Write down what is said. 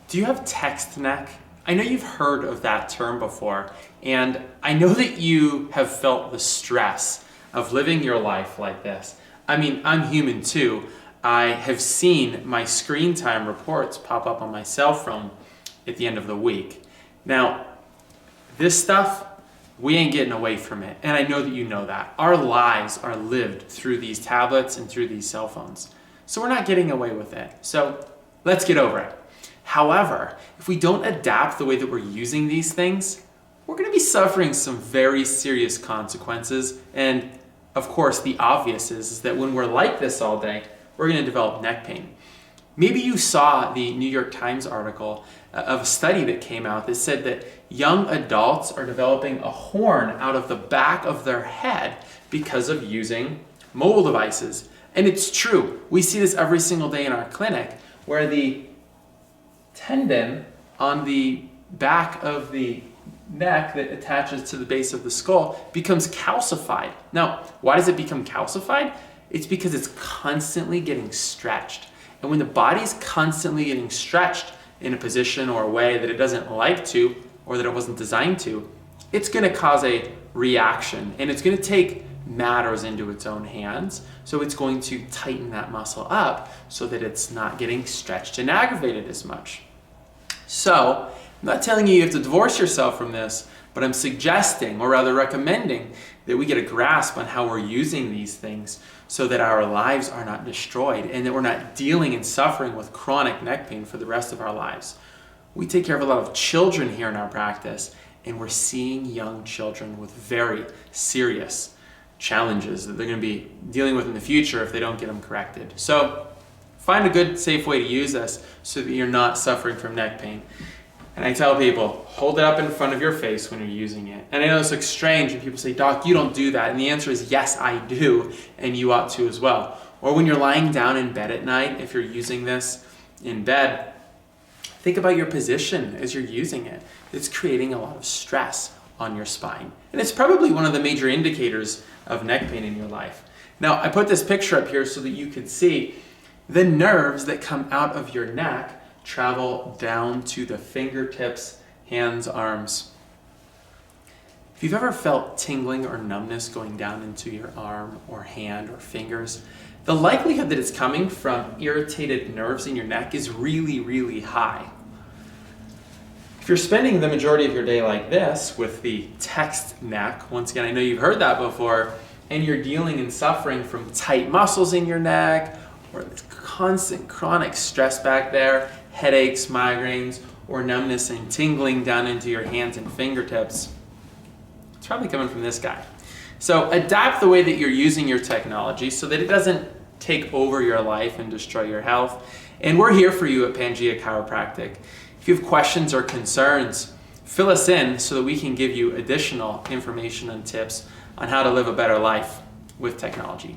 Do you have text neck? I know you've heard of that term before, and I know that you have felt the stress of living your life like this. I mean, I'm human too. I have seen my screen time reports pop up on my cell phone at the end of the week. Now, this stuff, we ain't getting away from it, and I know that you know that. Our lives are lived through these tablets and through these cell phones. So we're not getting away with it. So let's get over it. However, if we don't adapt the way that we're using these things, we're going to be suffering some very serious consequences. And of course, the obvious is that when we're like this all day, we're going to develop neck pain. Maybe you saw the New York Times article of a study that came out that said that young adults are developing a horn out of the back of their head because of using mobile devices. And it's true. We see this every single day in our clinic, where the tendon on the back of the neck that attaches to the base of the skull becomes calcified. Now, why does it become calcified? It's because it's constantly getting stretched. And when the body's constantly getting stretched in a position or a way that it doesn't like to, or that it wasn't designed to, it's going to cause a reaction, and it's going to take matters into its own hands. So it's going to tighten that muscle up so that it's not getting stretched and aggravated as much. So I'm not telling you you have to divorce yourself from this, but I'm suggesting, or rather recommending, that we get a grasp on how we're using these things so that our lives are not destroyed and that we're not dealing and suffering with chronic neck pain for the rest of our lives. We take care of a lot of children here in our practice, and we're seeing young children with very serious challenges that they're going to be dealing with in the future if they don't get them corrected. So find a good, safe way to use this so that you're not suffering from neck pain. And I tell people, hold it up in front of your face when you're using it. And I know this looks strange when people say, Doc, you don't do that. And the answer is yes, I do, and you ought to as well. Or when you're lying down in bed at night, if you're using this in bed, think about your position as you're using it. It's creating a lot of stress on your spine. And it's probably one of the major indicators of neck pain in your life. Now, I put this picture up here so that you could see the nerves that come out of your neck travel down to the fingertips, hands, arms. If you've ever felt tingling or numbness going down into your arm or hand or fingers, the likelihood that it's coming from irritated nerves in your neck is really, really high. If you're spending the majority of your day like this with the text neck, once again, I know you've heard that before, and you're dealing and suffering from tight muscles in your neck, or this constant chronic stress back there, headaches, migraines, or numbness and tingling down into your hands and fingertips, it's probably coming from this guy. So adapt the way that you're using your technology so that it doesn't take over your life and destroy your health. And we're here for you at Pangea Chiropractic. If you have questions or concerns, fill us in so that we can give you additional information and tips on how to live a better life with technology.